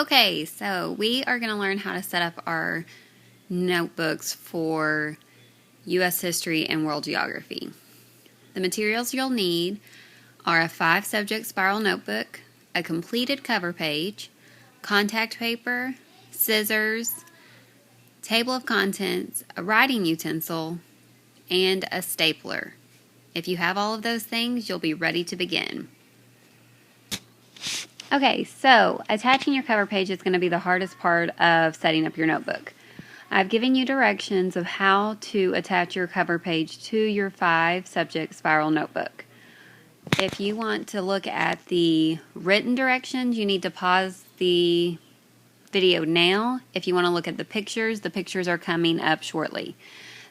Okay, so we are going to learn how to set up our notebooks for U.S. history and world geography. The materials you'll need are a 5-subject spiral notebook, a completed cover page, contact paper, scissors, table of contents, a writing utensil, and a stapler. If you have all of those things, you'll be ready to begin. Okay, so attaching your cover page is going to be the hardest part of setting up your notebook. I've given you directions of how to attach your cover page to your 5-subject spiral notebook. If you want to look at the written directions, you need to pause the video now. If you want to look at the pictures are coming up shortly.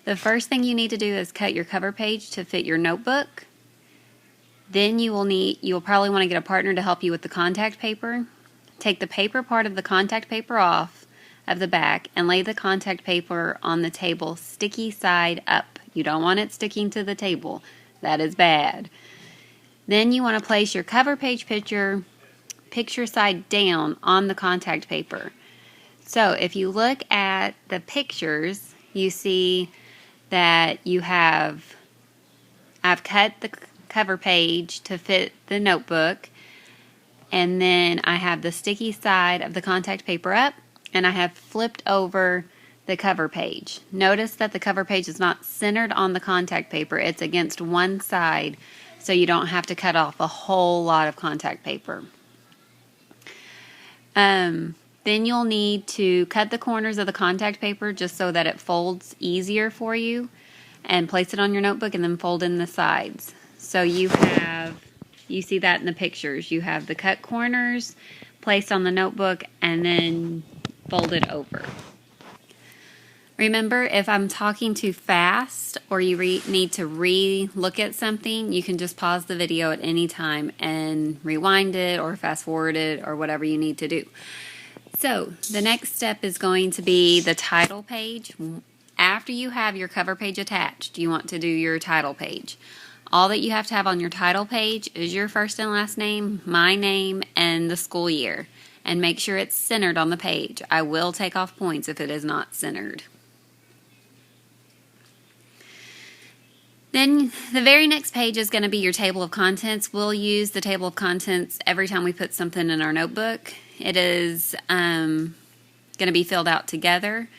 The first thing you need to do is cut your cover page to fit your notebook. Then you'll probably want to get a partner to help you with the contact paper. Take the paper part of the contact paper off of the back and lay the contact paper on the table sticky side up. You don't want it sticking to the table. That is bad. Then you want to place your cover page picture side down on the contact paper. So if you look at the pictures, you see that I've cut the cover page to fit the notebook, and then I have the sticky side of the contact paper up, and I have flipped over the cover page. Notice that the cover page is not centered on the contact paper. It's against one side, so you don't have to cut off a whole lot of contact paper. Then you'll need to cut the corners of the contact paper just so that it folds easier for you, and place it on your notebook and then fold in the sides. So you see that in the pictures. You have the cut corners placed on the notebook and then folded over. Remember, if I'm talking too fast or you need to re-look at something, you can just pause the video at any time and rewind it or fast forward it or whatever you need to do. So the next step is going to be the title page. After you have your cover page attached, you want to do your title page. All that you have to have on your title page is your first and last name, my name, and the school year. And make sure it's centered on the page. I will take off points if it is not centered. Then the very next page is going to be your table of contents. We'll use the table of contents every time we put something in our notebook. It is going to be filled out together.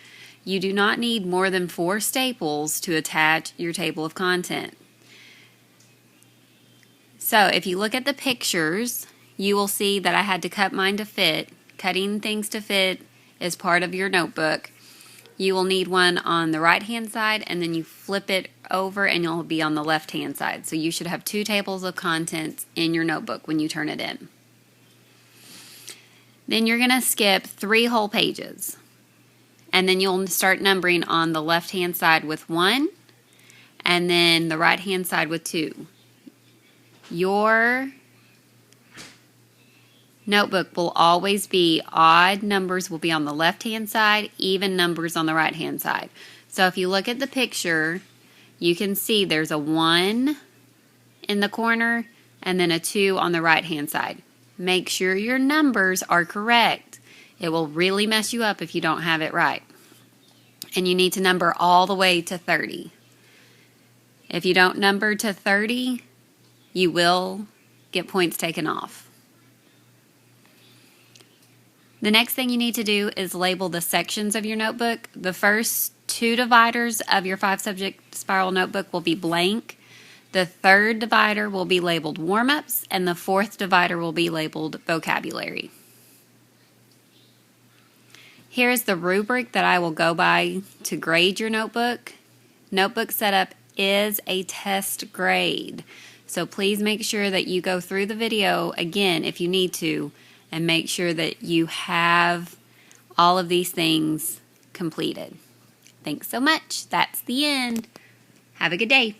You do not need more than 4 staples to attach your table of contents. So if you look at the pictures, you will see that I had to cut mine to fit. Cutting things to fit is part of your notebook. You will need one on the right-hand side, and then you flip it over and you'll be on the left-hand side. So you should have 2 tables of contents in your notebook when you turn it in. Then you're going to skip 3 whole pages. And then you'll start numbering on the left-hand side with 1, and then the right-hand side with 2. Your notebook will always be odd numbers will be on the left-hand side, even numbers on the right-hand side. So if you look at the picture, you can see there's a 1 in the corner and then a 2 on the right-hand side. Make sure your numbers are correct. It will really mess you up if you don't have it right. And you need to number all the way to 30. If you don't number to 30, you will get points taken off. The next thing you need to do is label the sections of your notebook. The first 2 dividers of your 5-subject spiral notebook will be blank. The 3rd divider will be labeled warm-ups, and the 4th divider will be labeled vocabulary. Here is the rubric that I will go by to grade your notebook. Notebook setup is a test grade. So please make sure that you go through the video again if you need to, and make sure that you have all of these things completed. Thanks so much. That's the end. Have a good day.